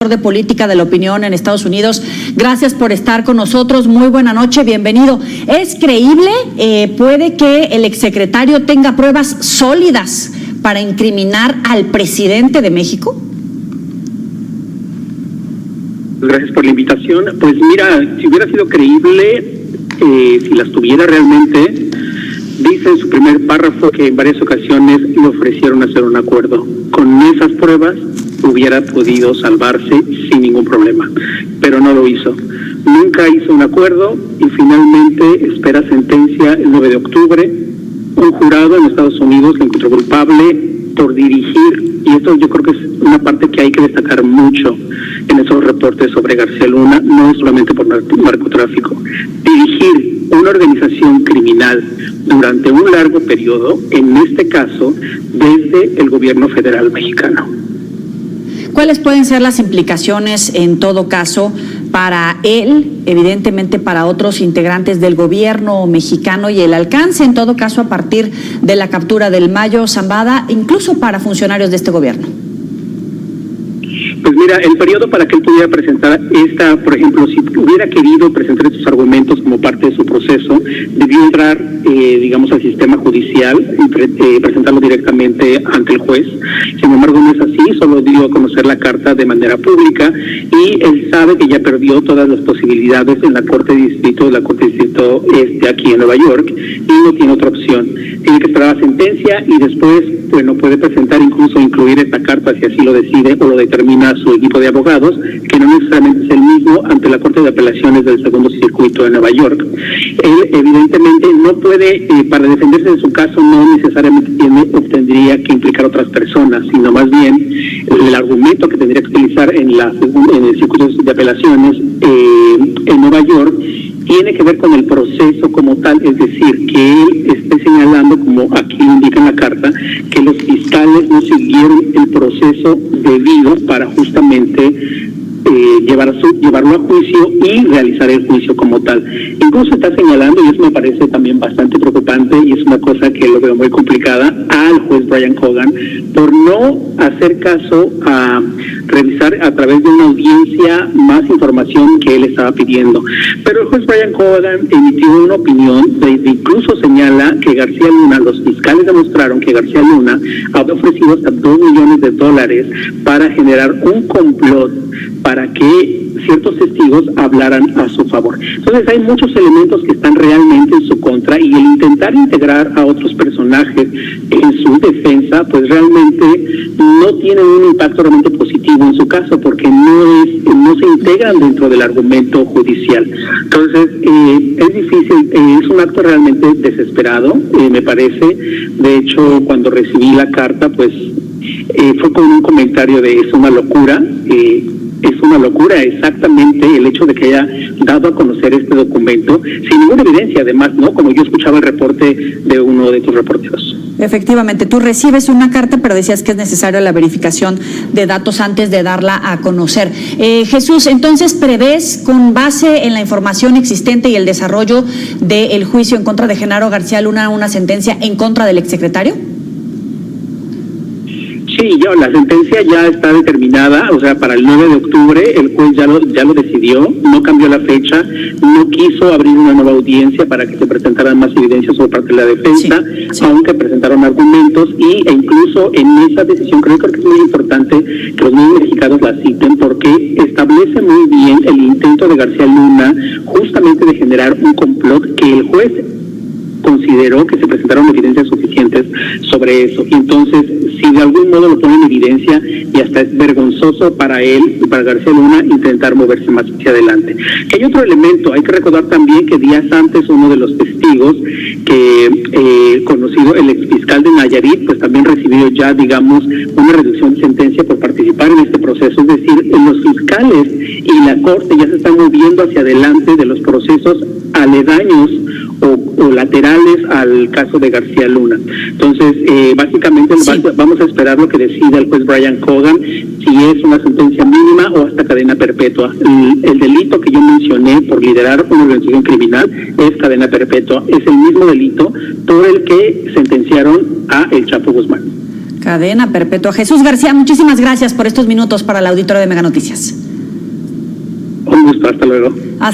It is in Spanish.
de política de la opinión en Estados Unidos. Gracias por estar con nosotros. Muy buena noche, bienvenido. ¿Es creíble? ¿Puede que el exsecretario tenga pruebas sólidas para incriminar al presidente de México? Gracias por la invitación. Pues mira, si hubiera sido creíble, si las tuviera realmente, dice en su primer párrafo que en varias ocasiones le ofrecieron hacer un acuerdo. Con esas pruebas hubiera podido salvarse sin ningún problema, pero no lo hizo. Nunca hizo un acuerdo y finalmente espera sentencia el 9 de octubre. Un jurado en Estados Unidos le encontró culpable por dirigir, y esto yo creo que es una parte que hay que destacar mucho en esos reportes sobre García Luna, no es solamente por narcotráfico, dirigir una organización criminal durante un largo periodo, en este caso desde el gobierno federal mexicano. ¿Cuáles pueden ser las implicaciones en todo caso para él, evidentemente para otros integrantes del gobierno mexicano y el alcance en todo caso a partir de la captura del Mayo Zambada, incluso para funcionarios de este gobierno? Pues mira, el periodo para que él pudiera presentar por ejemplo, si hubiera querido presentar estos argumentos como parte de su proceso, debió entrar, al sistema judicial y presentarlo directamente ante el juez. Sin embargo, no es así, solo dio a conocer la carta de manera pública y él sabe que ya perdió todas las posibilidades en la Corte de Distrito, aquí en Nueva York, y no tiene otra opción. Tiene que esperar la sentencia y después, puede presentar incluir esta carta si así lo decide o lo determina su equipo de abogados, que no necesariamente es el mismo ante la Corte de Apelaciones del Segundo Circuito de Nueva York. Él evidentemente no puede, para defenderse de su caso, no necesariamente tendría que implicar a otras personas, sino más bien el argumento que tendría que utilizar en el Circuito de Apelaciones en Nueva York tiene que ver con el proceso como tal, es decir, que él esté señalando, como aquí indica en la carta, que los fiscales no siguieron el proceso debido para justamente llevarlo a juicio y realizar el juicio como tal. Incluso está señalando, y eso me parece también bastante preocupante y es una cosa que lo veo muy complicada, al juez Brian Cogan por no hacer caso a revisar a través de una audiencia más información que él estaba pidiendo. Pero el juez Brian Cogan emitió una opinión, incluso señala que García Luna, los fiscales demostraron que García Luna había ofrecido hasta $2 millones para generar un complot para que ciertos testigos hablaran a su favor. Entonces hay muchos elementos que están realmente en su contra y el intentar integrar a otros personajes en su defensa, pues realmente no tiene un impacto realmente positivo en su caso, porque no se integran dentro del argumento judicial. Entonces es difícil, es un acto realmente desesperado, me parece. De hecho, cuando recibí la carta, pues fue con un comentario de es una locura. Es una locura exactamente el hecho de que haya dado a conocer este documento sin ninguna evidencia, además, ¿no? Como yo escuchaba el reporte de uno de tus reporteros. Efectivamente, tú recibes una carta, pero decías que es necesaria la verificación de datos antes de darla a conocer. Jesús, entonces, ¿prevés, con base en la información existente y el desarrollo del juicio en contra de Genaro García Luna, una sentencia en contra del exsecretario? Sí, la sentencia ya está determinada, para el 9 de octubre el juez ya lo decidió, no cambió la fecha, no quiso abrir una nueva audiencia para que se presentaran más evidencias por parte de la defensa, sí. Aunque presentaron argumentos e incluso en esa decisión creo que es muy importante que los medios mexicanos la citen porque establece muy bien el intento de García Luna justamente de generar un complot que el juez consideró que se presentaron evidencias suficientes sobre eso. Y entonces, si de algún modo lo pone en evidencia, y hasta es vergonzoso para él y para García Luna intentar moverse más hacia adelante. Que hay otro elemento, hay que recordar también que días antes uno de los testigos conocido, el exfiscal de Nayarit, pues también recibió ya, una reducción de sentencia por participar en este proceso. Es decir, los fiscales y la Corte ya se están moviendo hacia adelante de los procesos aledaños o laterales al caso de García Luna. Entonces, básicamente vamos a esperar lo que decida el juez Brian Cogan, si es una sentencia mínima o hasta cadena perpetua. El delito que yo mencioné por liderar una organización criminal es cadena perpetua. Es el mismo delito por el que sentenciaron a el Chapo Guzmán. Cadena perpetua. Jesús García, muchísimas gracias por estos minutos para el auditorio de Mega Noticias. Un gusto, hasta luego. Hasta